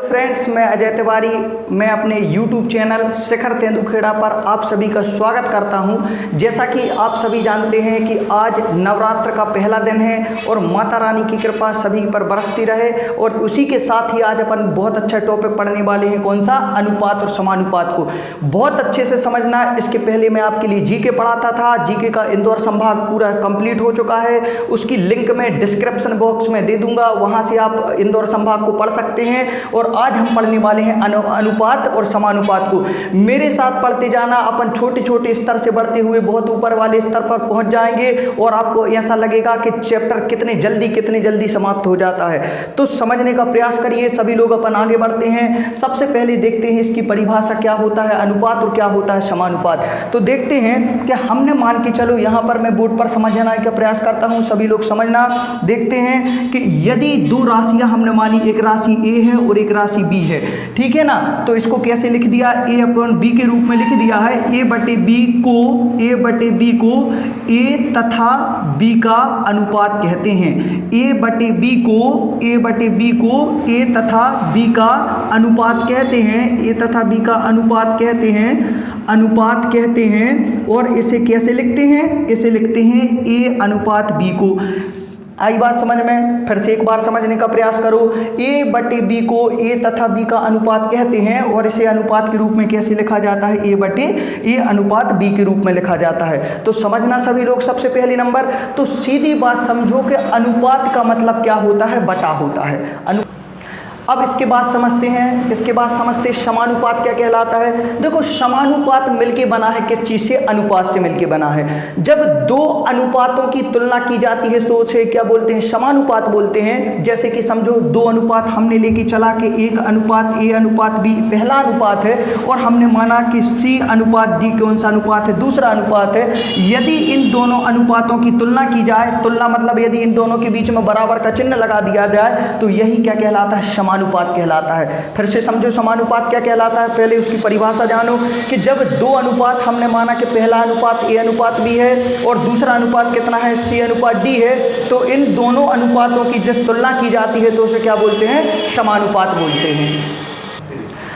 Friends, मैं अजय तिवारी। मैं अपने YouTube चैनल शिखर तेंदुखेड़ा पर आप सभी का स्वागत करता हूं। जैसा कि आप सभी जानते हैं कि आज नवरात्र का पहला दिन है और माता रानी की कृपा सभी पर बरसती रहे। और उसी के साथ ही आज अपन बहुत अच्छा टॉपिक पढ़ने वाले हैं। कौन सा? अनुपात और समानुपात को बहुत अच्छे से समझना। इसके पहले मैं आपके लिए जीके पढ़ाता था। जीके का इंदौर संभाग पूरा कंप्लीट हो चुका है। उसकी लिंक मैं डिस्क्रिप्शन बॉक्स में दे दूंगा, वहाँ से आप इंदौर संभाग को पढ़ सकते हैं। और आज हम पढ़ने वाले हैं अनुपात और समानुपात को। मेरे साथ पढ़ते जाना, अपन छोटे छोटे स्तर से बढ़ते हुए बहुत ऊपर वाले स्तर पर पहुंच जाएंगे और आपको ऐसा लगेगा कि चैप्टर कितने जल्दी समाप्त हो जाता है। तो समझने का प्रयास करिए सभी लोग। अपन आगे बढ़ते हैं। सबसे पहले देखते हैं इसकी परिभाषा क्या होता है अनुपात और क्या होता है समानुपात। तो देखते हैं कि हमने मान के चलो, यहाँ पर मैं बोर्ड पर समझने का प्रयास करता हूँ, सभी लोग समझना। देखते हैं कि यदि दो राशियाँ हमने मानी, एक राशि ए है और एक राशि बी है, ठीक है ना। तो इसको कैसे लिख दिया? ए अपॉन बी के रूप में लिख दिया है। ए बटे बी को ए तथा बी का अनुपात कहते हैं। ए बटे बी को ए तथा बी का अनुपात कहते हैं। ए तथा बी का अनुपात कहते हैं। और इसे कैसे लिखते हैं? इसे लिखते हैं ए अनुपात बी को। आई बात समझ में? फिर से एक बार समझने का प्रयास करो। ए बटे बी को ए तथा बी का अनुपात कहते हैं और इसे अनुपात के रूप में कैसे लिखा जाता है? ए बटे ए अनुपात बी के रूप में लिखा जाता है। तो समझना सभी लोग। सबसे पहले नंबर तो सीधी बात समझो कि अनुपात का मतलब क्या होता है? बटा होता है। अब इसके बाद समझते हैं समानुपात क्या कहलाता है। देखो, समानुपात मिलके बना है किस चीज से? अनुपात से मिलके बना है। जब दो अनुपातों की तुलना की जाती है तो उसे क्या बोलते हैं? समानुपात बोलते हैं। जैसे कि समझो दो अनुपात हमने लेके चला कि एक अनुपात ए अनुपात बी पहला अनुपात है और हमने माना कि सी अनुपात डी कौन सा अनुपात है? दूसरा अनुपात है। यदि इन दोनों अनुपातों की तुलना की जाए, तुलना मतलब यदि इन दोनों के बीच में बराबर का चिन्ह लगा दिया जाए तो यही क्या कहलाता है? समानुपात कहलाता है। फिर से समझो समानुपात क्या कहलाता है। पहले उसकी परिभाषा जानो कि जब दो अनुपात हमने माना कि पहला अनुपात ए अनुपात बी है और दूसरा अनुपात कितना है? सी अनुपात डी है, तो इन दोनों अनुपातों की जब तुलना की जाती है तो उसे क्या बोलते हैं? समानुपात बोलते हैं।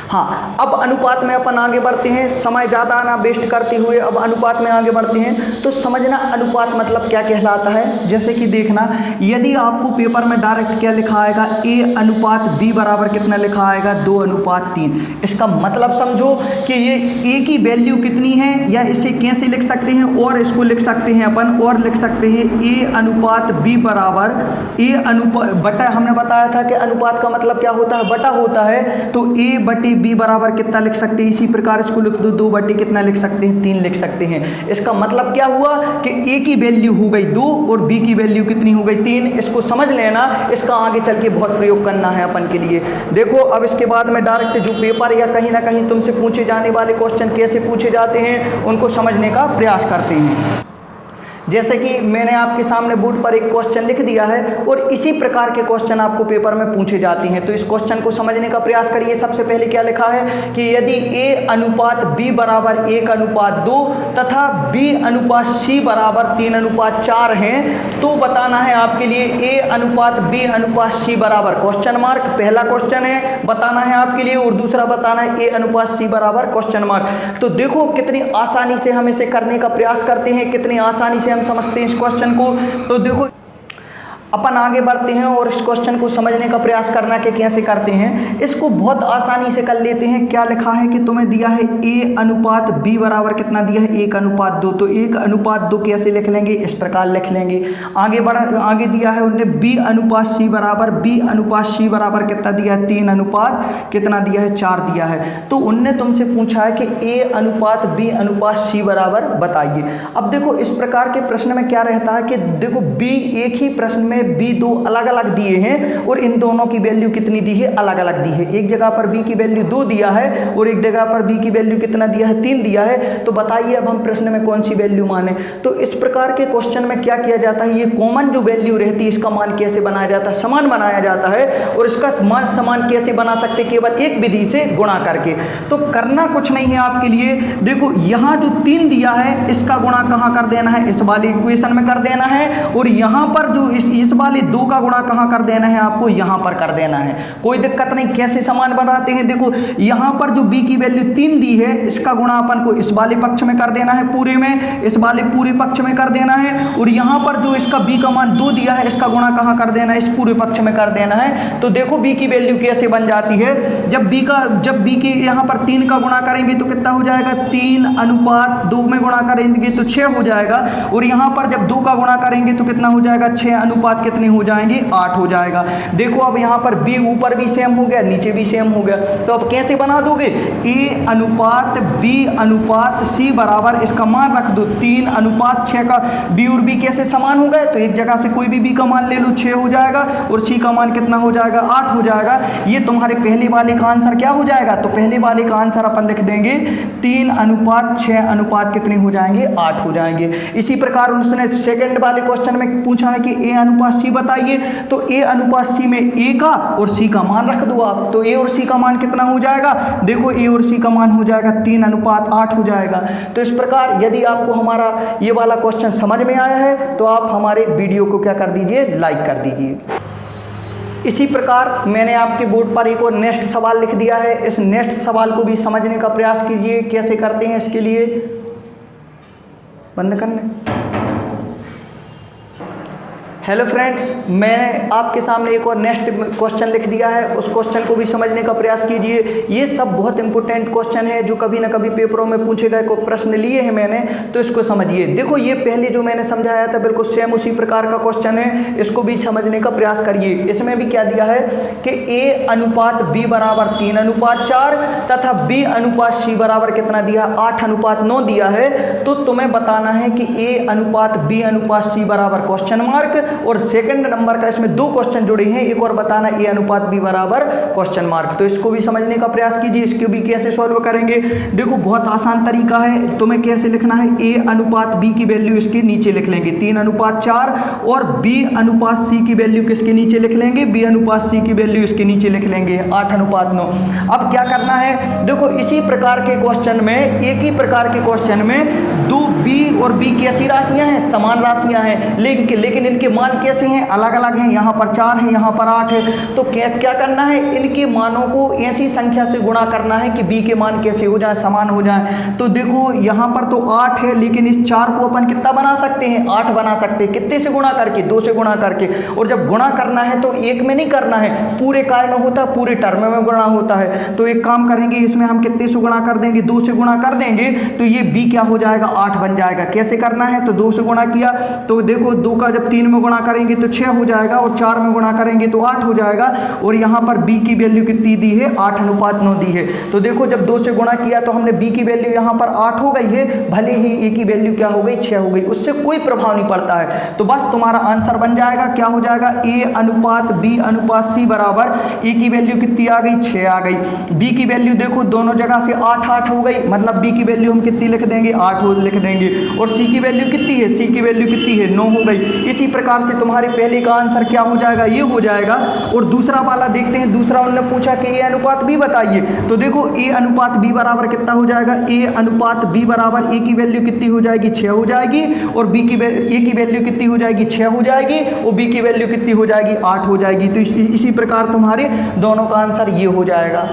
हाँ, अब अनुपात में अपन आगे बढ़ते हैं, समय ज़्यादा ना वेस्ट करते हुए अब अनुपात में आगे बढ़ते हैं। तो समझना अनुपात मतलब क्या कहलाता है। जैसे कि देखना, यदि आपको पेपर में डायरेक्ट क्या लिखा आएगा? ए अनुपात बी बराबर कितना लिखा आएगा? 2:3। इसका मतलब समझो कि ये ए की वैल्यू कितनी है, या इसे कैसे लिख सकते हैं? और इसको लिख सकते हैं अपन, और लिख सकते हैं ए अनुपात बी बराबर ए अनुपात बटा। हमने बताया था कि अनुपात का मतलब क्या होता है? बटा होता है। तो ए बटे बी बराबर कितना लिख सकते हैं? इसी प्रकार इसको लिख दो, 2 बटे कितना लिख सकते हैं? 3 लिख सकते हैं। इसका मतलब क्या हुआ कि ए की वैल्यू हो गई 2 और बी की वैल्यू कितनी हो गई? 3। इसको समझ लेना, इसका आगे चल के बहुत प्रयोग करना है अपन के लिए। देखो, अब इसके बाद में डायरेक्ट जो पेपर या कहीं ना कहीं तुमसे पूछे जाने वाले क्वेश्चन कैसे पूछे जाते हैं उनको समझने का प्रयास करते हैं। जैसे कि मैंने आपके सामने बोर्ड पर एक क्वेश्चन लिख दिया है और इसी प्रकार के क्वेश्चन आपको पेपर में पूछे जाते हैं। तो इस क्वेश्चन को समझने का प्रयास करिए। सबसे पहले क्या लिखा है कि यदि ए अनुपात बी बराबर 1:2 तथा बी अनुपात सी बराबर 3:4 हैं तो बताना है आपके लिए ए अनुपात बी अनुपात सी बराबर क्वेश्चन मार्क। पहला क्वेश्चन है, बताना है आपके लिए। और दूसरा बताना है ए अनुपात सी बराबर क्वेश्चन मार्क। तो देखो कितनी आसानी से हम इसे करने का प्रयास करते हैं, कितनी आसानी से समझते हैं इस क्वेश्चन को। तो देखो अपन आगे बढ़ते हैं और इस क्वेश्चन को समझने का प्रयास करना कि कैसे करते हैं। इसको बहुत आसानी से कर लेते हैं। क्या लिखा है कि तुम्हें दिया है ए अनुपात बी बराबर कितना दिया है? 1:2। तो 1:2 कैसे लिख लेंगे? इस प्रकार लिख लेंगे। आगे दिया है उन्होंने बी अनुपात सी बराबर कितना दिया है? 3 अनुपात कितना दिया है? 4 दिया है। तो उनने तुमसे पूछा है कि ए अनुपात बी अनुपात सी बराबर बताइए। अब देखो इस प्रकार के प्रश्न में क्या रहता है कि देखो बी एक ही प्रश्न में बी 2 अलग अलग दिए हैं और इन दोनों की वैल्यू कितनी दी है? अलग अलग दी है। एक जगह पर बी की वैल्यू 2 दिया है और एक जगह पर बी की वैल्यू कितना दिया है? 3 दिया है। तो बताइए अब हम प्रश्न में कौन सी वैल्यू माने? तो इस प्रकार के क्वेश्चन में क्या किया जाता है? ये कॉमन जो वैल्यू रहती है इसका मान कैसे बनाया जाता है? समान बनाया जाता है। और इसका मान समान कैसे बना सकते? केवल एक विधि से गुणा करके। तो करना कुछ नहीं है आपके लिए। देखो यहाँ जो 3 दिया है इसका गुणा कहाँ कर देना है? इस वाली इक्वेशन में कर देना है। और यहाँ पर जो इस इस वाले 2 का गुणा कहाँ कर देना है, आपको यहाँ पर कर देना है। कोई दिक्कत नहीं। कैसे समान बनाते हैं, देखो यहाँ पर जो b की वैल्यू 3 दी है, इसका गुणा अपन को इस वाले पक्ष में कर देना है, पूरे में, इस वाले पूरे पक्ष में कर देना है। और यहाँ पर जो इसका b का मान 2 दिया है, इसका गुणा कहाँ कर देना है, इस पूरे पक्ष में कर देना है। तो देखो b की वैल्यू कैसे बन जाती है, जब b के यहाँ पर 3 का गुणा करेंगे तो कितना हो जाएगा, 3:2 में गुणा करेंगे तो 6 हो जाएगा। और यहाँ पर जब 2 का गुणा करेंगे तो कितना हो जाएगा, 6 अनुपात कितने हो जाएंगे, 8 हो जाएगा। देखो अब यहाँ पर b ऊपर भी सेम हो गया, नीचे भी सेम हो गया। तो अब कैसे बना दोगे, a अनुपात b अनुपात c बराबर, इसका मान रख दो 3:6 का। b और b कैसे समान हो गए, तो एक जगह से कोई भी b का मान ले लो, 6 हो जाएगा। और c का मान कितना हो जाएगा, 8 हो जाएगा। ये तुम्हारे पहले वाले का आंसर क्या हो जाएगा, तो पहले वाले का आंसर अपन लिख देंगे 3:6 अनुपात कितने हो जाएंगे, 8 हो जाएंगे। इसी प्रकार उसने सेकंड वाले क्वेश्चन में पूछा है कि a अनुपात c बताइए, तो a अनुपात c में a का और c का मान रख दो आप। तो a और c का मान कितना हो जाएगा, देखो a और c का मान हो जाएगा 3:8 हो जाएगा। तो इस प्रकार यदि आपको हमारा ये वाला क्वेश्चन समझ में आया है तो आप हमारे वीडियो को क्या कर दीजिए, लाइक कर दीजिए। इसी प्रकार मैंने आपके बोर्ड पर एक और नेक्स्ट सवाल लिख दिया है। इस नेक्स्ट सवाल को भी समझने का प्रयास कीजिए, कैसे करते हैं। इसके लिए बंद करने। हेलो फ्रेंड्स, मैंने आपके सामने एक और नेक्स्ट क्वेश्चन लिख दिया है, उस क्वेश्चन को भी समझने का प्रयास कीजिए। ये सब बहुत इंपॉर्टेंट क्वेश्चन है जो कभी ना कभी पेपरों में पूछे गए को प्रश्न लिए हैं मैंने, तो इसको समझिए। देखो ये पहले जो मैंने समझाया था बिल्कुल सेम उसी प्रकार का क्वेश्चन है, इसको भी समझने का प्रयास करिए। इसमें भी क्या दिया है कि a अनुपात b बराबर 3:4 तथा b अनुपात c बराबर कितना दिया, 8:9 दिया है। तो तुम्हें बताना है कि a अनुपात b अनुपात c बराबर क्वेश्चन मार्क, और सेकंड नंबर का इसमें 2 क्वेश्चन जुड़े हैं, एक और बताना a अनुपात b बराबर क्वेश्चन मार्क। तो इसको भी समझने का प्रयास कीजिए। इसको भी कैसे सॉल्व करेंगे, देखो बहुत आसान तरीका है। तुम्हें कैसे लिखना है, a अनुपात b की वैल्यू इसके नीचे लिख लेंगे 3:4 और b अनुपात c की वैल्यू किसके नीचे लिख लेंगे, b अनुपात c की वैल्यू इसके नीचे लिख लेंगे 8:9। अब क्या करना है, देखो इसी प्रकार के क्वेश्चन में, एक ही प्रकार के क्वेश्चन में 2 b और b कैसी राशियां हैं, समान राशियां हैं, लेकिन इनके मान कैसे हैं, अलग अलग हैं। यहाँ पर 4 है, यहाँ पर 8 है। तो क्या करना है, इनके मानों को ऐसी संख्या से गुणा करना है कि b के मान कैसे हो जाए, समान हो जाए। तो देखो यहाँ पर तो 8 है, लेकिन इस 4 को अपन कितना बना सकते हैं, 8 बना सकते हैं। कितने से गुणा करके, 2 से गुणा करके। और जब गुणा करना है तो एक में नहीं करना है, पूरे कार्य में होता है, पूरे टर्म में गुणा होता है। तो एक काम करेंगे, इसमें हम कितने से गुणा कर देंगे, 2 से गुणा कर देंगे। तो ये b क्या हो जाएगा, 8 बन जाएगा। कैसे करना है, तो 2 से गुणा किया तो देखो 2 का जब 3 में गुणा करेंगे तो 6 हो जाएगा, और 4 में गुणा करेंगे तो 8 हो जाएगा। और यहाँ पर b की वैल्यू कितनी दी है, 8:9 दी है। तो देखो जब 2 से गुणा किया तो हमने b की वैल्यू यहाँ पर 8 हो गई है, भले ही a की वैल्यू क्या हो गई, 6 हो गई, उससे कोई प्रभाव नहीं पड़ता है। तो बस तुम्हारा आंसर बन जाएगा, क्या हो जाएगा, a अनुपात b अनुपात c बराबर a की वैल्यू कितनी आ गई, 6 आ गई। b की वैल्यू देखो दोनों जगह से 8 हो गई, मतलब b की वैल्यू हम कितनी लिख देंगे, 8 लिख देंगे। और c की वैल्यू कितनी है, c की वैल्यू कितनी है, 9 हो गई। इसी प्रकार से तुम्हारे पहले का आंसर क्या हो जाएगा, ये हो जाएगा। और दूसरा वाला देखते हैं, दूसरा उन्होंने पूछा कि a अनुपात b बताइए। तो देखो a अनुपात b बराबर कितना हो जाएगा, a अनुपात b बराबर a की वैल्यू कितनी हो जाएगी, 6 हो जाएगी। और a की वैल्यू कितनी हो जाएगी, 6 हो जाएगी। और b की वैल्यू कितनी हो जाएगी, 8 हो जाएगी। तो इसी प्रकार तुम्हारे दोनों का आंसर ये हो जाएगा।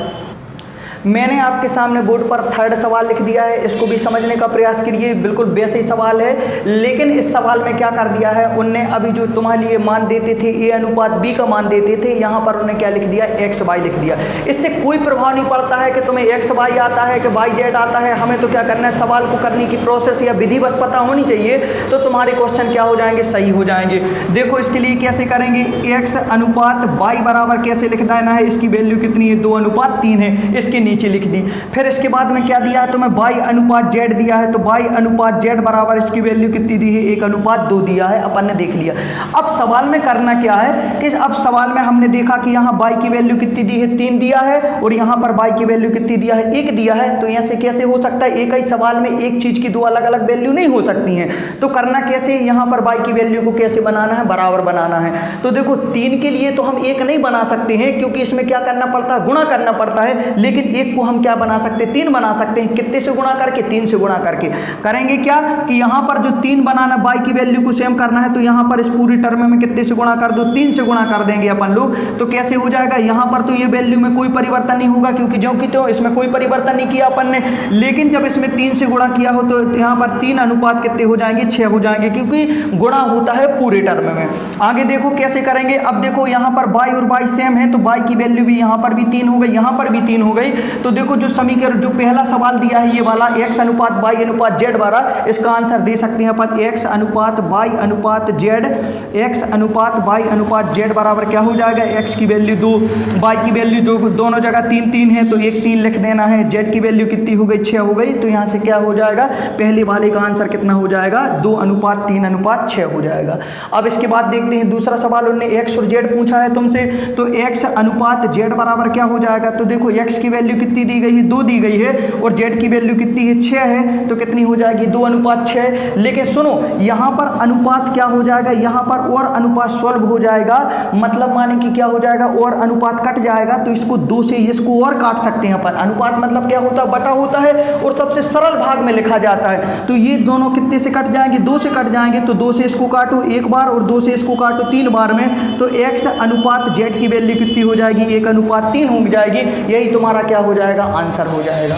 मैंने आपके सामने बोर्ड पर थर्ड सवाल लिख दिया है, इसको भी समझने का प्रयास करिए। बिल्कुल वैसे ही सवाल है, लेकिन इस सवाल में क्या कर दिया है उनने, अभी जो तुम्हारे लिए मान देते थे a अनुपात b का मान देते थे, यहाँ पर उन्होंने क्या लिख दिया, x y लिख दिया। इससे कोई प्रभाव नहीं पड़ता है कि तुम्हें x y आता है कि y z आता है। हमें तो क्या करना है, सवाल को करने की प्रोसेस या विधि बस पता होनी चाहिए, तो तुम्हारे क्वेश्चन क्या हो जाएंगे, सही हो जाएंगे। देखो इसके लिए कैसे करेंगे, x अनुपात y बराबर कैसे लिख देना है, इसकी वैल्यू कितनी है, 2:3 है, इसके नीचे लिख दी। फिर इसके बाद में क्या दिया है तुम्हें, y अनुपात z दिया है। तो y अनुपात z बराबर इसकी वैल्यू कितनी दी है, 1:2 दिया है, अपन ने देख लिया। अब सवाल में करना क्या है कि अब सवाल में हमने देखा कि यहाँ y की वैल्यू कितनी दी है, 3 दिया है, और यहाँ पर y की वैल्यू कितनी दिया है, 1 दिया है। तो यहाँ से कैसे हो सकता है, एक ही सवाल में एक चीज की 2 अलग अलग वैल्यू नहीं हो सकती हैं। तो करना कैसे, यहाँ पर y की वैल्यू को कैसे बनाना है, बराबर बनाना है। तो देखो 3 के लिए तो हम 1 नहीं बना सकते हैं, क्योंकि इसमें क्या करना पड़ता है, गुणा करना पड़ता है। लेकिन 1 को हम क्या बना सकते हैं, 3 बना सकते हैं। कितने से गुणा करके, 3 से गुणा करके। करेंगे क्या कि यहाँ पर जो 3 बनाना, y की वैल्यू को सेम करना है, तो यहाँ पर इस पूरी टर्म में कितने से गुणा कर दो, 3 से गुणा कर देंगे अपन लोग। तो कैसे हो जाएगा, यहाँ पर तो ये वैल्यू में कोई परिवर्तन नहीं होगा, क्योंकि जो कि तो इसमें कोई परिवर्तन नहीं किया अपन ने। लेकिन जब इसमें 3 से गुणा किया हो तो यहाँ पर 3 अनुपात कितने हो जाएंगे, 6 हो जाएंगे, क्योंकि गुणा होता है पूरे टर्म में। आगे देखो कैसे करेंगे। अब देखो यहाँ पर y और y सेम है, तो y की वैल्यू भी यहाँ पर भी 3 हो गई, यहाँ पर भी 3 हो गई। तो देखो जो समीकरण, जो पहला सवाल दिया है ये वाला x अनुपात y अनुपात z वाला, इसका आंसर दे सकते हैं अपन x अनुपात y अनुपात z। x अनुपात y अनुपात z बराबर क्या हो जाएगा, x की वैल्यू 2, y की वैल्यू जो दोनों जगह 3 3 है, तो 1 3 लिख देना है। z की वैल्यू कितनी हो गई, 6 हो गई। तो यहाँ से क्या हो जाएगा, पहले वाले का आंसर कितना हो जाएगा, 2 अनुपात 3 अनुपात 6 हो जाएगा। अब इसके बाद देखते हैं दूसरा सवाल, उन्होंने x और z पूछा है तुमसे, तो x अनुपात z बराबर क्या हो जाएगा। तो देखो x की वैल्यू कितनी दी गई है, 2 दी गई है, और z की वैल्यू कितनी है, 6 है, तो कितनी हो जाएगी, 2 अनुपात 6। लेकिन सुनो यहाँ पर अनुपात क्या हो जाएगा, यहाँ पर और अनुपात सॉल्व हो जाएगा, मतलब माने कि क्या हो जाएगा, और अनुपात कट जाएगा, तो इसको 2 से इसको और काट सकते हैं अपन। अनुपात मतलब क्या होता है, बटा होता है, और सबसे सरल भाग में लिखा जाता है। तो ये दोनों कितने से कट जाएंगे, 2 से कट जाएंगे। तो 2 से इसको काटो 1 बार, और 2 से इसको काटो 3 बार में, तो x अनुपात z की वैल्यू कितनी हो जाएगी, 1 अनुपात 3 हो जाएगी। यही तुम्हारा क्या हो जाएगा, आंसर हो जाएगा।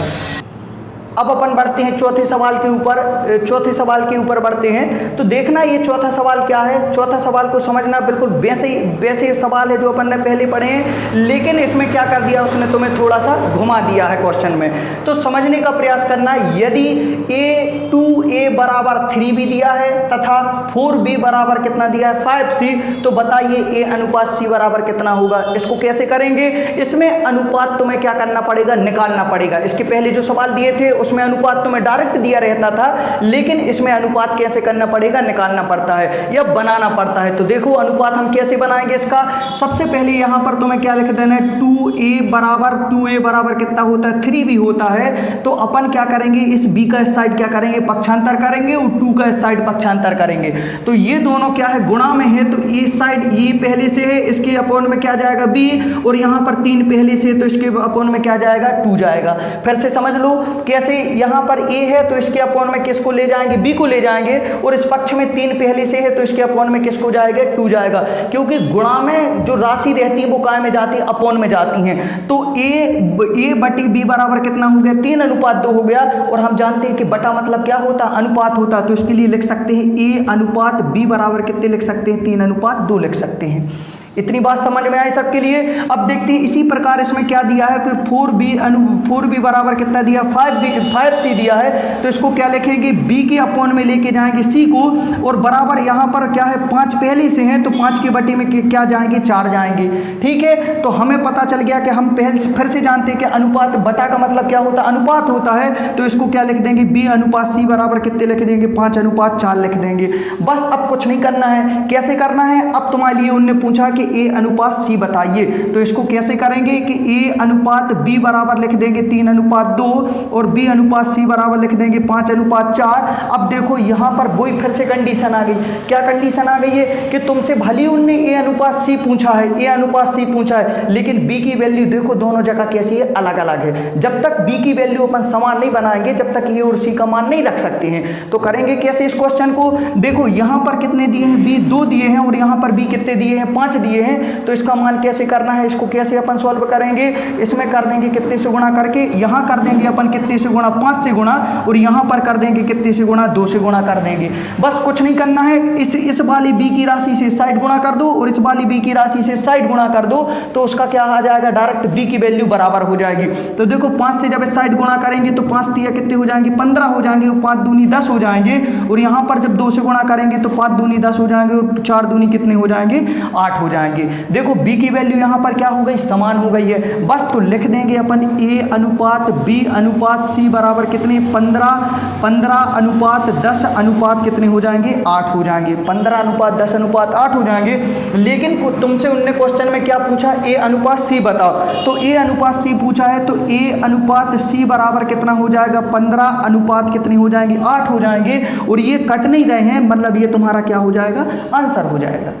अब अपन बढ़ते हैं चौथे सवाल के ऊपर बढ़ते हैं। तो देखना ये चौथा सवाल क्या है, चौथा सवाल को समझना बिल्कुल वैसे सवाल है जो अपन ने पहले पढ़े हैं, लेकिन इसमें क्या कर दिया उसने, तुम्हें थोड़ा सा घुमा दिया है क्वेश्चन में। तो समझने का प्रयास करना। यदि a 2a बराबर 3b दिया है तथा 4b बराबर कितना दिया है, 5c, तो बताइए a अनुपात c बराबर कितना होगा। इसको कैसे करेंगे, इसमें अनुपात तुम्हें क्या करना पड़ेगा, निकालना पड़ेगा। इसके पहले जो सवाल दिए थे उसमें अनुपात तुम्हें डायरेक्ट दिया रहता था, लेकिन इसमें अनुपात कैसे करना पड़ेगा, निकालना पड़ता है या बनाना पड़ता है। तो देखो अनुपात हम कैसे बनाएंगे इसका। सबसे पहले यहाँ पर तुम्हें क्या लिख देना है, 2a बराबर कितना होता है, 3b होता है। तो अपन क्या करेंगे, इस b का इस साइड क्या करेंगे, पक्षांतर करेंगे, और 2 का इस साइड पक्षांतर करेंगे। तो ये दोनों क्या है, गुणा में है, तो इस साइड ये पहले से है, इसके अपोन में क्या जाएगा b, और यहाँ पर 3 पहले से, तो इसके अपोन में क्या जाएगा, 2 जाएगा। फिर से समझ लो कैसे, यहाँ पर a है तो इसके अपोन में किसको ले जाएंगे, b को ले जाएंगे, और इस पक्ष में 3 पहले से है तो इसके अपोन में किसको जाएगा, 2 जाएगा। क्योंकि गुणा में जो राशि रहती है वो काय में जाती है, अपोन में जाती हैं। तो a बटी b बराबर कितना हो गया, 3 अनुपात 2 हो गया। और हम जानते हैं कि बटा मतलब क्या होता है, अनुपात होता है। तो इसके लिए लिख सकते हैं a अनुपात b बराबर कितने लिख सकते हैं, 3 अनुपात 2 लिख सकते हैं। इतनी बात समझ में आई सबके लिए। अब देखते हैं इसी प्रकार इसमें क्या दिया है कि 4b बराबर कितना दिया, 5c दिया है। तो इसको क्या लिखेंगे, b के अपोन में लेके जाएंगे c को, और बराबर यहाँ पर क्या है, 5 पहले से हैं, तो 5 के बटे में क्या जाएंगे, 4 जाएंगे। ठीक है, तो हमें पता चल गया कि हम फिर से जानते हैं कि अनुपात बटा का मतलब क्या होता है, अनुपात होता है। तो इसको क्या लिख देंगे, b अनुपात c बराबर कितने लिख देंगे, 5 अनुपात 4 लिख देंगे। बस अब कुछ नहीं करना है। कैसे करना है, अब तुम्हारे लिए उन्होंने पूछा कि a अनुपात c बताइए। तो इसको कैसे करेंगे कि a अनुपात b बराबर लिख देंगे 3 अनुपात 2, और b अनुपात c बराबर लिख देंगे 5 अनुपात 4। अब देखो यहाँ पर वही फिर से कंडीशन आ गई। क्या कंडीशन आ गई है कि तुमसे भले उनने a अनुपात c पूछा है, a अनुपात c पूछा है, लेकिन b की वैल्यू देखो दोनों जगह कैसी है, अलग अलग है। जब तक b की वैल्यू अपन समान नहीं बनाएंगे, जब तक a और c का मान नहीं रख सकते हैं। तो करेंगे कैसे इस क्वेश्चन को, देखो यहाँ पर कितने दिए हैं, b 2 दिए हैं, और यहाँ पर b कितने दिए हैं, 5 दिए हैं। तो इसका मान कैसे करना है, इसको कैसे अपन सॉल्व करेंगे, इसमें कर देंगे कितने से गुणा करके, यहाँ कर देंगे अपन कितने से गुणा, 5 से गुणा, और यहाँ पर कर देंगे कितने से गुणा, 2 से गुणा कर देंगे। बस कुछ नहीं करना है। इस वाली b की राशि से साइड गुणा कर दो, और इस वाली b की राशि से साइड गुणा कर दो, तो उसका क्या आ जाएगा, डायरेक्ट b की वैल्यू बराबर हो जाएगी। तो देखो 5 से जब इस साइड गुणा करेंगे तो 5 3 कितने हो जाएंगे, 15 हो जाएंगे, और 5 दूनी 10 हो जाएंगे। और यहाँ पर जब 2 से गुणा करेंगे तो 5 दूनी 10 हो जाएंगे, और 4 दूनी कितने हो जाएंगे, 8 हो जाएंगे। देखो b की वैल्यू यहाँ पर क्या हो गई, समान हो गई है। बस तो लिख देंगे अपन a अनुपात b अनुपात c बराबर कितने, 15 अनुपात 10 अनुपात कितने हो जाएंगे, 8 हो जाएंगे। 15 अनुपात 10 अनुपात 8 हो जाएंगे। लेकिन तुमसे उनने क्वेश्चन में क्या पूछा, a अनुपात c बताओ। तो a अनुपात c पूछा है, तो a अनुपात c बराबर कितना हो जाएगा, 15 अनुपात कितने हो जाएंगे, 8 हो जाएंगे। और ये कट नहीं रहे हैं, मतलब ये तुम्हारा क्या हो जाएगा, आंसर हो जाएगा।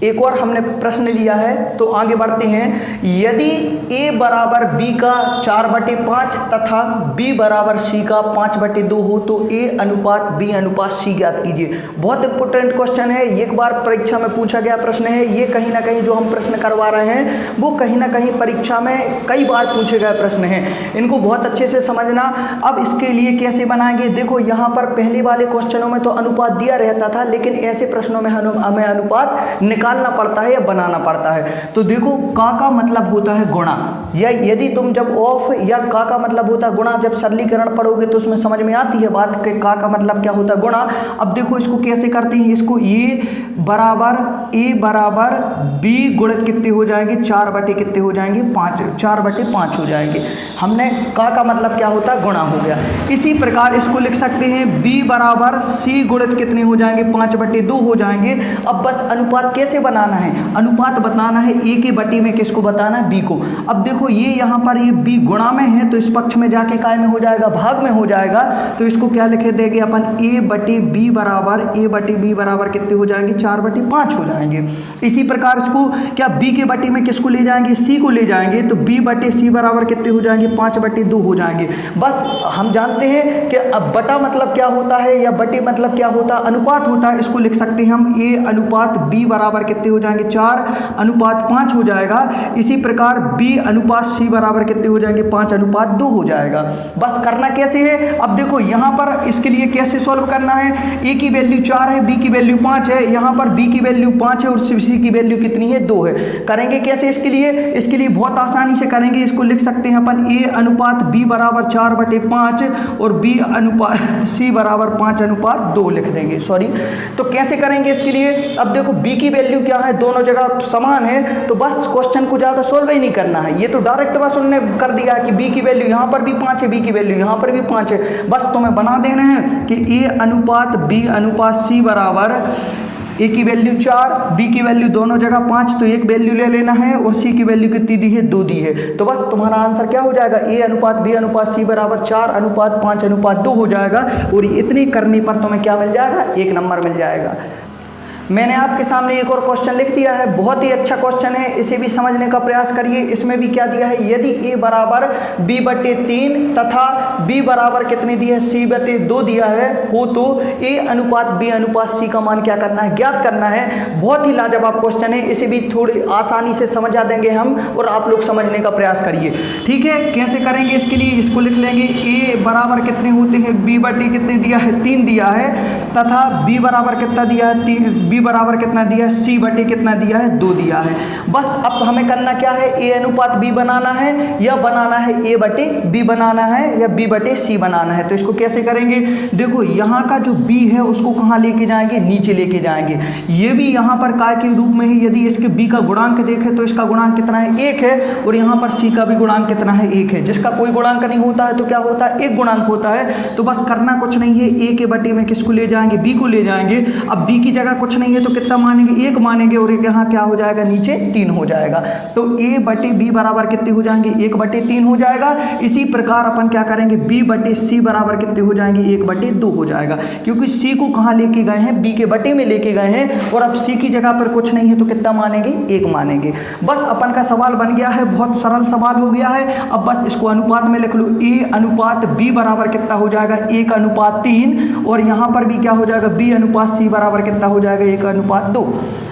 एक और हमने प्रश्न लिया है, तो आगे बढ़ते हैं। यदि a बराबर b का 4/5 तथा b बराबर c का 5/2 हो तो a अनुपात b अनुपात c ज्ञात कीजिए। बहुत इंपॉर्टेंट क्वेश्चन है, एक बार परीक्षा में पूछा गया प्रश्न है। ये कहीं ना कहीं जो हम प्रश्न करवा रहे हैं वो कहीं ना कहीं परीक्षा में कई बार पूछे गए प्रश्न हैं, इनको बहुत अच्छे से समझना। अब इसके लिए कैसे बनाएंगे, देखो यहाँ पर पहले वाले क्वेश्चनों में तो अनुपात दिया रहता था, लेकिन ऐसे प्रश्नों में हमें अनुपात निकालना पड़ता है या बनाना पड़ता है। तो देखो का मतलब होता है गुणा, या यदि तुम जब ऑफ या का मतलब होता है गुणा, जब सरलीकरण पढ़ोगे तो उसमें समझ में आती है बात कि का मतलब क्या होता है, गुणा। अब देखो इसको कैसे करते हैं, इसको a बराबर b गुणित कितने हो जाएंगे, 4 कितने हो जाएंगे, 5, 4/5 हो जाएंगे। हमने का मतलब क्या होता है, गुणा हो गया। इसी प्रकार इसको लिख सकते हैं b बराबर c गुणित कितने हो जाएंगे, 5/2 हो जाएंगे। अब बस अनुपात कैसे बनाना है, अनुपात बताना है a के बटे में किसको बताना है, b को। अब देखो ये यहाँ पर ये b गुणा में है तो इस पक्ष में जाके काय में हो जाएगा, भाग में हो जाएगा। तो इसको क्या लिखे देंगे अपन, a/b बराबर कितने हो जाएंगे, 4/5 हो जाएंगे। इसी प्रकार इसको क्या b के बटे में किसको ले जाएंगे, c को ले जाएंगे, तो b/c बराबर कितने हो जाएंगे, 5/2 हो जाएंगे। बस हम जानते हैं कि अब बटा मतलब क्या होता है या बटे मतलब क्या होता है, अनुपात होता है। इसको लिख सकते हैं हम a अनुपात b बराबर कितने हो जाएंगे, 4/5 हो जाएगा। इसी प्रकार b अनुपात c बराबर कितने हो जाएंगे, 5/2 हो जाएगा। बस करना कैसे है, अब देखो यहाँ पर इसके लिए कैसे सॉल्व करना है, a की वैल्यू 4 है, b की वैल्यू 5 है, यहाँ पर b की वैल्यू 5 है और c की वैल्यू कितनी है, 2 है। करेंगे कैसे इसके लिए बहुत आसानी से करेंगे। इसको लिख सकते हैं अपन a अनुपात b बराबर 4/5 और b अनुपात c बराबर 5/2 लिख देंगे, सॉरी। तो कैसे करेंगे इसके लिए, अब देखो b की वैल्यू क्या है, दोनों जगह समान है, तो बस क्वेश्चन को ज़्यादा सॉल्व ही नहीं करना है। ये तो डायरेक्ट बस उन्होंने कर दिया कि b की वैल्यू यहाँ पर भी 5 है, b की वैल्यू यहाँ पर भी 5 है। बस तुम्हें बना देना है कि a अनुपात b अनुपात c बराबर a की वैल्यू 4, b की वैल्यू दोनों जगह 5, तो एक वैल्यू ले लेना है और c की वैल्यू कितनी दी है, 2 दी है। तो बस तुम्हारा आंसर क्या हो जाएगा, a अनुपात b अनुपात c बराबर 4/5/2 हो जाएगा। और इतनी करने पर तुम्हें क्या मिल जाएगा, 1 नंबर मिल जाएगा। मैंने आपके सामने एक और क्वेश्चन लिख दिया है, बहुत ही अच्छा क्वेश्चन है, इसे भी समझने का प्रयास करिए। इसमें भी क्या दिया है, यदि a बराबर b/3 तथा b बराबर कितने दिया है, c/2 दिया है हो तो a अनुपात b अनुपात c का मान क्या करना है, ज्ञात करना है। बहुत ही लाजवाब क्वेश्चन है, इसे भी थोड़ी आसानी से समझा देंगे हम और आप लोग समझने का प्रयास करिए, ठीक है। कैसे करेंगे इसके लिए, इसको लिख लेंगे a बराबर कितने होते हैं, b/3 कितने दिया है, 3 दिया है, तथा b बराबर कितना दिया है, 3, b बराबर कितना दिया है, c/2 कितना दिया है, 2 दिया है। बस अब हमें करना क्या है, a अनुपात b बनाना है या बनाना है a/b बनाना है या b/c बनाना है। तो इसको कैसे करेंगे, देखो यहाँ का जो b है उसको कहाँ लेके जाएंगे, नीचे लेके जाएंगे। ये भी यहाँ पर काय के रूप में है, यदि इसके b का गुणांक देखें तो इसका गुणांक कितना है, 1 है, और यहाँ पर c का भी गुणांक कितना है, 1 है। जिसका कोई गुणांक नहीं होता है तो क्या होता है, 1 गुणांक होता है। तो बस करना कुछ नहीं है, a के बटे में किसको ले जाएंगे, b को ले जाएंगे। अब b की जगह कुछ नहीं है तो कितना मानेंगे, 1 मानेंगे, और यहाँ क्या हो जाएगा, नीचे 3 हो जाएगा। तो a/b बराबर कितने हो जाएंगे, 1/3 हो जाएगा। इसी प्रकार अपन क्या करेंगे, b/c बराबर कितने हो जाएंगे, 1/2 हो जाएगा, क्योंकि c को कहाँ लेके गए हैं, b के बटे में लेके गए हैं, और अब c की जगह पर कुछ नहीं है तो कितना मानेंगे, 1 मानेंगे। बस अपन का सवाल बन गया है, बहुत सरल सवाल हो गया है। अब बस इसको अनुपात में लिख लो, a अनुपात b बराबर कितना हो जाएगा, 1/3, और यहाँ पर भी क्या हो जाएगा, b अनुपात c बराबर कितना हो जाएगा, 1/2।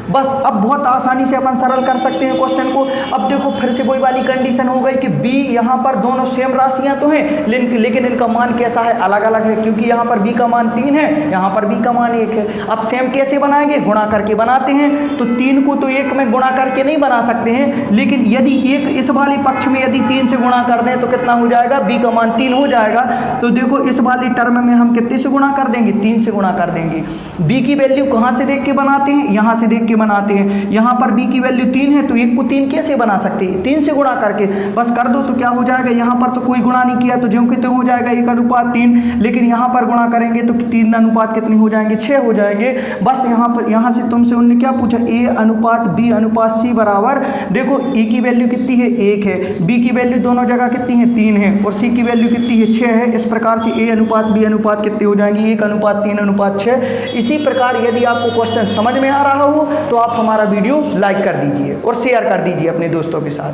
बस अब बहुत आसानी से अपन सरल कर सकते हैं क्वेश्चन को। अब देखो फिर से वही वाली कंडीशन हो गई कि b यहाँ पर दोनों सेम राशियां तो हैं, लेकिन इनका मान कैसा है, अलग अलग है, क्योंकि यहाँ पर b का मान 3 है, यहाँ पर b का मान 1 है। अब सेम कैसे बनाएंगे, गुणा करके बनाते हैं। तो 3 को तो 1 में गुणा करके नहीं बना सकते हैं, लेकिन यदि एक इस वाली पक्ष में यदि 3 से गुणा कर दें तो कितना हो जाएगा, b का मान 3 हो जाएगा। तो देखो इस वाली टर्म में हम कितने से गुणा कर देंगे, 3 से गुणा कर देंगे। b की वैल्यू कहाँ से देख के बनाते हैं, यहाँ से देख के बनाते हैं। यहाँ पर b की वैल्यू 3 है तो 1 को 3 कैसे बना सकते हैं, 3 से गुणा करके बस कर दो। तो क्या हो जाएगा, यहाँ पर तो कोई गुणा नहीं किया तो ज्यों कि त्यों हो जाएगा 1/3, लेकिन यहाँ पर गुणा करेंगे तो 3 अनुपात कितने हो जाएंगे, 6 हो जाएंगे। बस यहाँ से तुमसे उन्होंने क्या पूछा, a अनुपात b अनुपात c बराबर, देखो a की वैल्यू कितनी है, 1 है, b की वैल्यू दोनों जगह कितनी है, 3 है, और c की वैल्यू कितनी है, 6 है। इस प्रकार से a अनुपात b अनुपात कितने हो जाएंगे, 1/3/6। इसी प्रकार यदि आपको क्वेश्चन समझ में आ रहा हो तो आप हमारा वीडियो लाइक कर दीजिए और शेयर कर दीजिए अपने दोस्तों के साथ।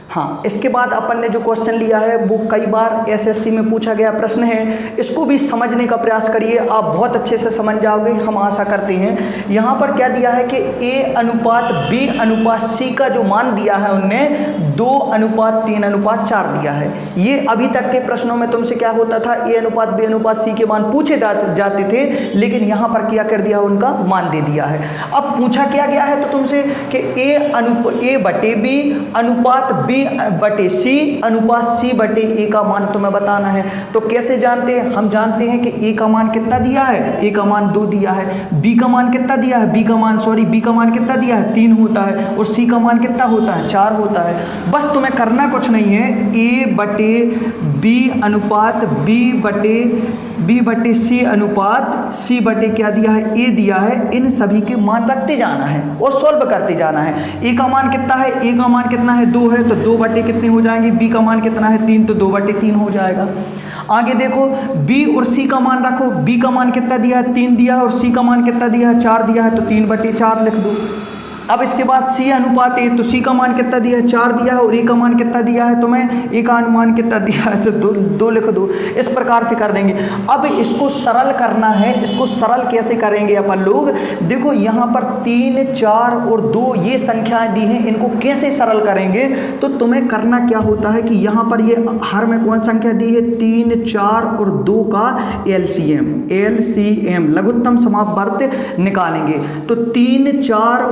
हाँ, इसके बाद अपन ने जो क्वेश्चन लिया है वो कई बार एसएससी में पूछा गया प्रश्न है, इसको भी समझने का प्रयास करिए, आप बहुत अच्छे से समझ जाओगे, हम आशा करते हैं। यहाँ पर क्या दिया है कि A/B/C का जो मान दिया है उनने 2:3:4 दिया है। ये अभी तक के प्रश्नों में तुमसे क्या होता था, A/B/C के मान पूछे जाते थे, लेकिन यहाँ पर क्या कर दिया, उनका मान दे दिया है। अब पूछा क्या गया है तो तुमसे कि A/B/C/C/A का मान तुम्हें बताना है। तो कैसे जानते हैं, हम जानते हैं कि A का मान कितना दिया है, A का मान 2 दिया है, B का मान कितना दिया है, B का मान कितना दिया है, 3 होता है, और C का मान कितना होता है, 4 होता है। बस तुम्हें करना कुछ नहीं है, A/B/C/C क्या दिया है, A दिया है, इन सभी के मान रखते जाना है और सॉल्व करते जाना है। A का मान कितना है, A का मान कितना है, 2 है, तो 2 बटे कितने हो जाएंगे, B का मान कितना है, 3, तो 2/3 हो जाएगा। आगे देखो, B और C का मान रखो, B का मान कितना दिया है, 3 दिया है, और C का मान कितना दिया है, 4 दिया है, तो 3/4 लिख दो। अब इसके बाद C/A, तो C का मान कितना दिया है, 4 दिया है, और A का मान कितना दिया है तुम्हें, A का मान कितना दिया है, तो 2 लिख दो। इस प्रकार से कर देंगे। अब इसको सरल करना है, इसको सरल कैसे करेंगे अपन लोग, देखो यहाँ पर 3, 4 और 2 ये संख्याएं दी हैं, इनको कैसे सरल करेंगे, तो तुम्हें करना क्या होता है कि यहाँ पर ये हर में कौन संख्या दी है, 3, 4 और 2 का LCM लघुत्तम समापवर्त निकालेंगे। तो 3, 4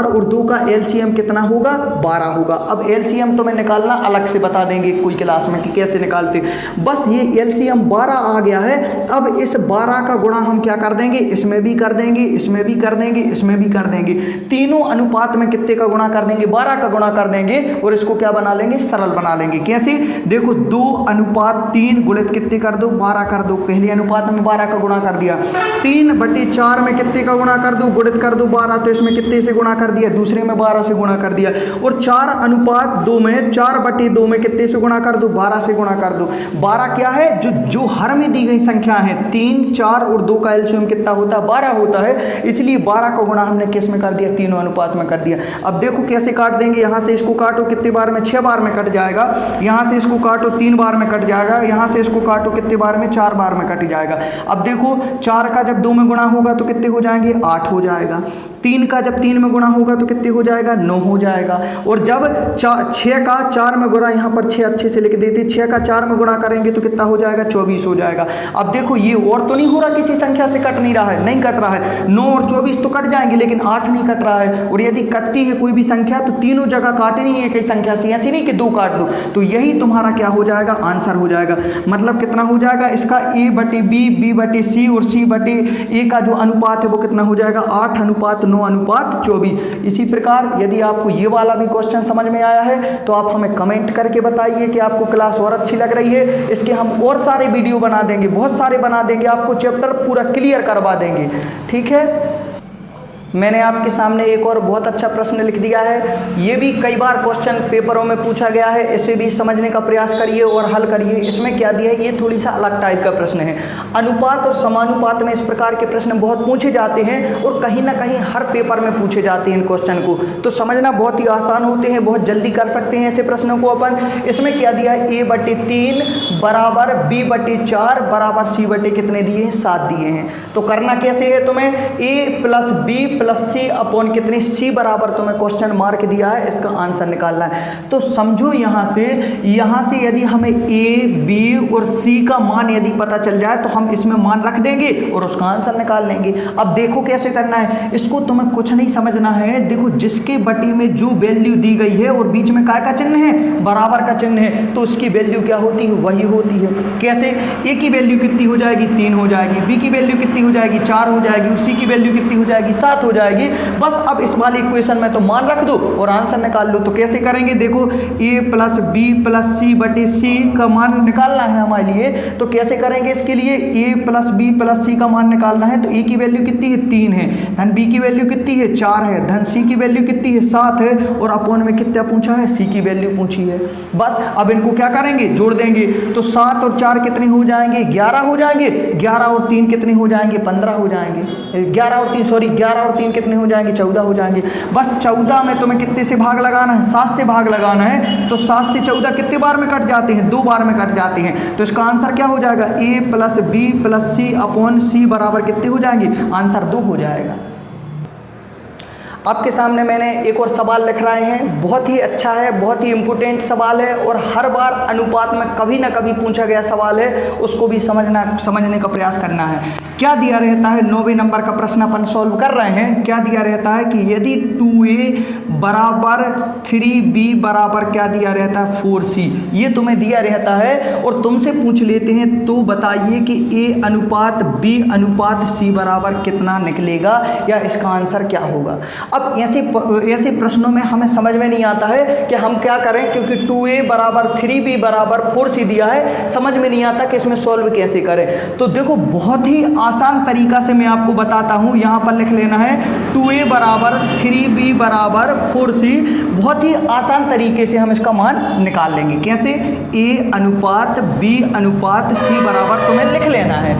और 2 का LCM कितना होगा, 12 होगा। अब LCM तो मैं निकालना अलग से बता देंगे कोई क्लास में कि कैसे निकालते, बस ये LCM 12 आ गया है। अब इस 12 का गुणा हम क्या कर देंगे, इसमें भी कर देंगे, इसमें भी कर देंगे, इसमें भी कर देंगे, तीनों अनुपात में कितने का गुणा कर देंगे, 12 का गुणा कर देंगे, और इसको क्या बना लेंगे, सरल बना लेंगे। कैसे, देखो 2:3 गुणित कितने कर दो, 12 कर दो। पहले अनुपात में 12 का गुणा कर दिया, 3/4 में कितने का गुणा कर दो, गुणित कर दो 12, तो इसमें कितने से गुणा कर दिया, दूसरे में 12 से गुणा कर दिया। और 4:2 में 4/2 में कितने से गुणा कर दो, 12 से गुणा कर दो। 12 क्या है, जो हर में दी गई संख्या है, 3, 4 और 2 का एलसीएम कितना होता है, 12 होता है, इसलिए 12 का गुणा हमने किस में कर दिया, तीनों अनुपात में कर दिया। अब देखो कैसे काट देंगे, यहाँ से इसको काटो कितने बार में, 6 बार में कट जाएगा, यहाँ से इसको काटो 3 बार में कट जाएगा, यहाँ से इसको काटो कितने बार में, 4 बार में कट जाएगा। अब देखो 4 का जब 2 में गुणा होगा तो कितने हो जाएंगे, 8 हो जाएगा। 3 का जब 3 में गुणा होगा तो कितने हो जाएगा, 9 हो जाएगा। और जब 6 का 4 में गुणा, यहाँ पर 6 अच्छे से लिख देते, 6 का 4 में गुणा करेंगे तो कितना हो जाएगा, 24 हो जाएगा। अब देखो ये और तो नहीं हो रहा, किसी संख्या से कट नहीं रहा है, नहीं कट रहा है, 9 और 24 तो कट जाएंगे, लेकिन 8 नहीं कट रहा है। और यदि कटती है कोई भी संख्या तो तीनों जगह काटनी है कई संख्या से, ऐसी नहीं कि 2 काट दो, तो यही तुम्हारा क्या हो जाएगा, आंसर हो जाएगा। मतलब कितना हो जाएगा इसका, A/B, B/C और C/A का जो अनुपात है वो कितना हो जाएगा, 8:9:24। इसी प्रकार यदि आपको ये वाला भी क्वेश्चन समझ में आया है तो आप हमें कमेंट करके बताइए कि आपको क्लास और अच्छी लग रही है। इसके हम और सारे वीडियो बना देंगे, बहुत सारे बना देंगे, आपको चैप्टर पूरा क्लियर करवा देंगे, ठीक है। मैंने आपके सामने एक और बहुत अच्छा प्रश्न लिख दिया है, ये भी कई बार क्वेश्चन पेपरों में पूछा गया है, इसे भी समझने का प्रयास करिए और हल करिए। इसमें क्या दिया है, ये थोड़ी सा अलग टाइप का प्रश्न है। अनुपात और समानुपात में इस प्रकार के प्रश्न बहुत पूछे जाते हैं और कहीं ना कहीं हर पेपर में पूछे जाते हैं इन क्वेश्चन को, तो समझना बहुत ही आसान होते हैं, बहुत जल्दी कर सकते हैं ऐसे प्रश्नों को अपन। इसमें क्या दिया है, A/3 बराबर B/4 बराबर C/ कितने दिए हैं, 7 दिए हैं। तो करना कैसे है तुम्हें, A+B+C अपॉन कितनी, C बराबर तुम्हें क्वेश्चन मार्क दिया है, इसका आंसर निकालना है। तो समझो यहाँ से यदि हमें A, B और C का मान यदि पता चल जाए तो हम इसमें मान रख देंगे और उसका आंसर निकाल लेंगे। अब देखो कैसे करना है, इसको तुम्हें कुछ नहीं समझना है। देखो जिसके बटी में जो वैल्यू दी गई है और बीच में काय का चिन्ह है, बराबर का चिन्ह है, तो उसकी वैल्यू क्या होती है, वही होती है। कैसे, A की वैल्यू कितनी हो जाएगी, 3 हो जाएगी, B की वैल्यू कितनी हो जाएगी, 4 हो जाएगी, और C की वैल्यू कितनी हो जाएगी, 7 हो जाएगी। बस अब इस वाले इक्वेशन में तो मान रख दो और आंसर निकाल लो। तो कैसे करेंगे, देखो A+B+C/C का मान निकालना है हमारे लिए, तो कैसे करेंगे इसके लिए, A+B+C का मान निकालना है। तो A की वैल्यू कितनी है, 3 है, धन B की वैल्यू कितनी है, 4 है, धन C की वैल्यू कितनी है, 7 है, और अपॉन में कितना पूछा है, C की वैल्यू पूछी है। बस अब इनको क्या करेंगे, जोड़ देंगे। तो 7 और 4 कितने हो जाएंगे, 11 हो जाएंगे, 11 और 3 कितने हो जाएंगे, 15 हो जाएंगे, 11 और 3 3 कितने हो जाएंगे, 14 हो जाएंगे। बस 14 में तुम्हें कितने से भाग लगाना है, 7 से भाग लगाना है। तो 7 से 14 कितने बार में कट जाते हैं, 2 बार में कट जाते हैं। तो इसका आंसर क्या हो जाएगा, a plus b plus c upon c बराबर कितने हो जाएंगे, आंसर 2 हो जाएगा। आपके सामने मैंने एक और सवाल लिख रहे हैं, बहुत ही अच्छा है, बहुत ही इम्पोर्टेंट सवाल है और हर बार अनुपात में कभी ना कभी पूछा गया सवाल है, उसको भी समझने का प्रयास करना है। क्या दिया रहता है, 9वें नंबर का प्रश्न अपन सॉल्व कर रहे हैं। क्या दिया रहता है कि यदि 2a बराबर 3b बराबर क्या दिया रहता है, 4c, ये तुम्हें दिया रहता है और तुमसे पूछ लेते हैं तो बताइए कि a अनुपात b अनुपात c बराबर कितना निकलेगा या इसका आंसर क्या होगा। अब ऐसे प्रश्नों में हमें समझ में नहीं आता है कि हम क्या करें, क्योंकि 2a बराबर 3b बराबर 4c दिया है, समझ में नहीं आता कि इसमें सॉल्व कैसे करें। तो देखो बहुत ही आसान तरीका से मैं आपको बताता हूँ। यहाँ पर लिख लेना है 2a बराबर 3b बराबर 4c। बहुत ही आसान तरीके से हम इसका मान निकाल लेंगे। कैसे, a अनुपात b अनुपात c बराबर तुम्हें लिख लेना है।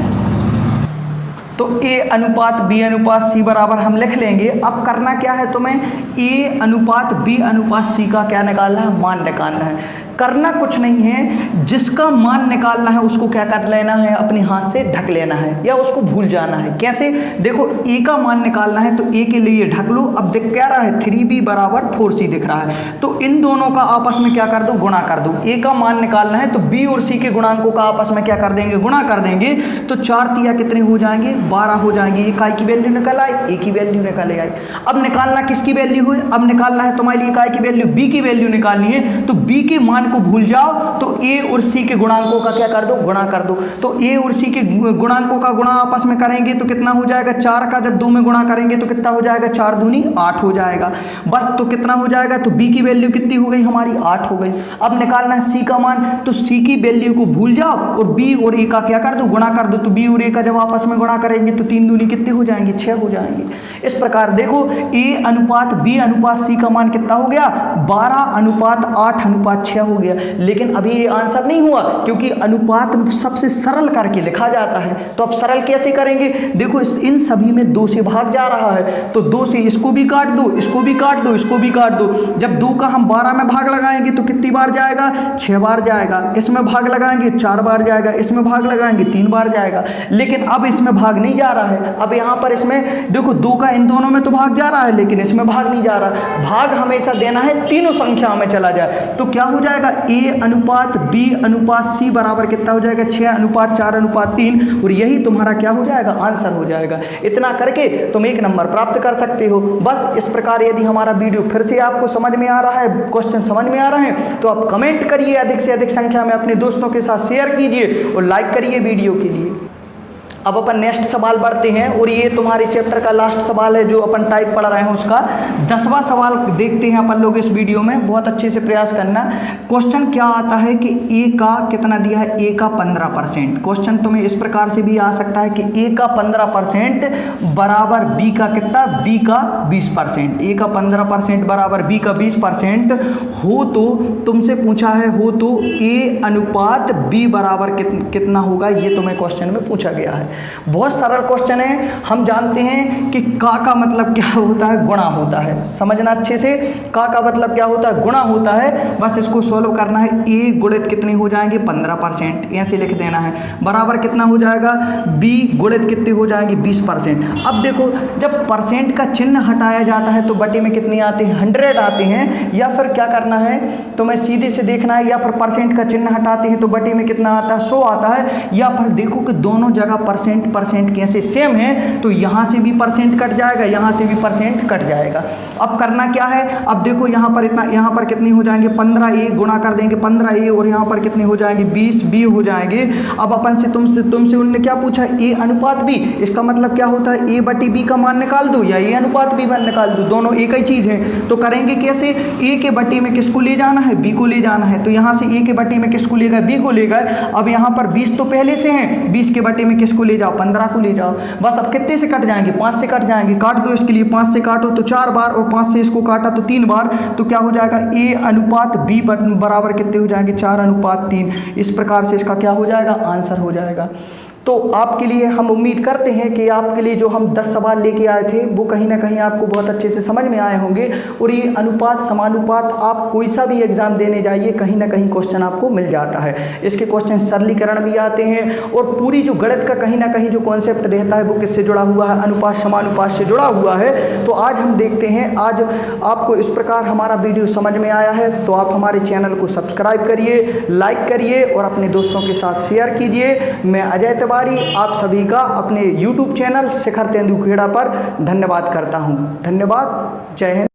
तो a अनुपात b अनुपात c बराबर हम लिख लेंगे। अब करना क्या है, तुम्हें a अनुपात b अनुपात c का क्या निकालना है, मान निकालना है। करना कुछ नहीं है, जिसका मान निकालना है उसको क्या कर लेना है, अपने हाथ से ढक लेना है या उसको भूल जाना है। कैसे, देखो a का मान निकालना है तो a के लिए ढक लो। अब देख क्या रहा है, 3b बराबर 4c दिख रहा है, तो इन दोनों का आपस में क्या कर दो, गुणा कर दो। a का मान निकालना है तो b और c के गुणांकों का आपस में क्या कर देंगे, गुणा कर देंगे। तो 4 तिया कितने हो जाएंगे, 12 हो जाएंगे। इकाई की वैल्यू निकल आई, a की वैल्यू निकल आई। अब निकालना किसकी वैल्यू हुई, अब निकालना है तुम्हारे लिए इकाई की वैल्यू, b की वैल्यू निकालनी है। तो b के मान को भूल जाओ तो a और c के गुणांकों का क्या कर दो, गुणा कर दो। तो a और c के गुणांकों का गुणा आपस में करेंगे तो कितना हो जाएगा, 4 का जब 2 में गुणा करेंगे तो कितना हो जाएगा, 4 दूनी 8 हो जाएगा। बस तो कितना हो जाएगा, तो b की वैल्यू कितनी हो गई हमारी, 8 हो गई। अब निकालना है c का मान, तो c की वैल्यू को भूल जाओ और b और a का क्या कर दो, गुणा कर दो। तो b और a का जब आपस में गुणा करेंगे तो 3 दूनी कितने हो जाएंगे, 6 हो जाएंगे। इस प्रकार देखो a अनुपात b अनुपात c का मान कितना हो गया, 12 अनुपात 8 अनुपात 6 हो गया। लेकिन अभी ये आंसर नहीं हुआ, क्योंकि अनुपात सबसे सरल करके लिखा जाता है। तो अब सरल कैसे करेंगे, देखो इन सभी में 2 से भाग जा रहा है, तो 2 से इसको भी काट दो, इसको भी काट दो, इसको भी काट दो। जब 2 का हम 12 में भाग लगाएंगे तो कितनी बार जाएगा, 6 बार जाएगा। इसमें भाग लगाएंगे 4 बार जाएगा, इसमें भाग लगाएंगे 3 बार जाएगा। लेकिन अब इसमें भाग नहीं जा रहा है। अब यहाँ पर इसमें देखो 2 का इन दोनों में तो भाग जा रहा है, लेकिन इसमें भाग नहीं जा रहा। भाग हमेशा देना है तीनों संख्याओं में चला जाए। तो क्या हो जाएगा, a अनुपात b अनुपात c बराबर कितना हो जाएगा, 6 अनुपात 4 अनुपात 3, और यही तुम्हारा क्या हो जाएगा, आंसर हो जाएगा। इतना करके तुम 1 नंबर प्राप्त कर सकते हो। बस इस प्रकार यदि हमारा वीडियो फिर से आपको समझ में आ रहा है, क्वेश्चन समझ में आ रहे हैं, तो आप कमेंट करिए, अधिक से अधिक संख्या में अपने दोस्तों के साथ शेयर कीजिए और लाइक करिए वीडियो के लिए। अब अपन नेक्स्ट सवाल बढ़ते हैं और ये तुम्हारे चैप्टर का लास्ट सवाल है जो अपन टाइप पढ़ रहे हैं, उसका 10वां सवाल देखते हैं अपन लोग इस वीडियो में। बहुत अच्छे से प्रयास करना। क्वेश्चन क्या आता है कि a का कितना दिया है, a का 15%। क्वेश्चन तुम्हें इस प्रकार से भी आ सकता है कि a का 15% बराबर b का कितना, b का 20%। a का 15% बराबर b का 20% हो तो तुमसे पूछा है, हो तो a अनुपात b बराबर कितना होगा, ये तुम्हें क्वेश्चन में पूछा गया है। बहुत सरल क्वेश्चन है। हम जानते हैं कि का मतलब क्या होता है, गुणा होता है। समझना अच्छे से, का मतलब क्या होता है, गुणा होता है। बस इसको सोल्व करना है। a गुणित कितने हो जाएंगे, 15%, ऐसे लिख देना है। बराबर कितना हो जाएगा, b गुणित कितने हो जाएंगे, 20%। अब देखो जब परसेंट का चिन्ह हटाया जाता है तो बटे में कितने आते हैं, 100 आते हैं। या फिर क्या करना है, तुम्हें सीधे से देखना है, या फिर परसेंट का चिन्ह हटाते हैं तो बटे में कितना आता है, 100 आता है। या फिर देखो कि दोनों जगह परसेंट कैसे सेम है, तो यहाँ से भी परसेंट कट जाएगा, यहाँ से भी परसेंट कट जाएगा। अब करना क्या है, अब देखो यहाँ पर इतना, यहाँ पर कितने हो जाएंगे, 15a गुणा कर देंगे 15a, और यहाँ पर कितने हो जाएंगे, 20b हो जाएंगे। अब अपन से तुमसे उनने क्या पूछा, a अनुपात b। इसका मतलब क्या होता है, a बटी b का मान निकाल दो या a अनुपात b मान निकाल दो, दोनों एक ही चीज़ है। तो करेंगे कैसे, a के बटे में किसको ले जाना है, b को ले जाना है। तो यहाँ से a के बटे में किसको ले गए, b को ले गए। अब यहाँ पर 20 तो पहले से हैं, 20 के बटे में किसको ले जाओ, 15 को ले जाओ। बस अब कितने से कट जाएंगे, 5 से कट जाएंगे। काट दो इसके लिए, 5 से काटो तो 4 बार, और 5 से इसको काटा तो 3 बार। तो क्या हो जाएगा, a अनुपात b बराबर कितने हो जाएंगे, 4 अनुपात 3। इस प्रकार से इसका क्या हो जाएगा, आंसर हो जाएगा। तो आपके लिए हम उम्मीद करते हैं कि आपके लिए जो हम 10 सवाल लेके आए थे वो कहीं ना कहीं आपको बहुत अच्छे से समझ में आए होंगे। और ये अनुपात समानुपात आप कोई सा भी एग्जाम देने जाइए कहीं ना कहीं क्वेश्चन आपको मिल जाता है। इसके क्वेश्चन सरलीकरण भी आते हैं और पूरी जो गणित का कहीं ना कहीं जो कॉन्सेप्ट रहता है वो किससे जुड़ा हुआ है, अनुपात समानुपात से जुड़ा हुआ है। तो आज हम देखते हैं, आज आपको इस प्रकार हमारा वीडियो समझ में आया है तो आप हमारे चैनल को सब्सक्राइब करिए, लाइक करिए और अपने दोस्तों के साथ शेयर कीजिए। मैं अजय तिवारी आप सभी का अपने YouTube चैनल शिखर तेंदुखेड़ा पर धन्यवाद करता हूं। धन्यवाद। जय हिंद।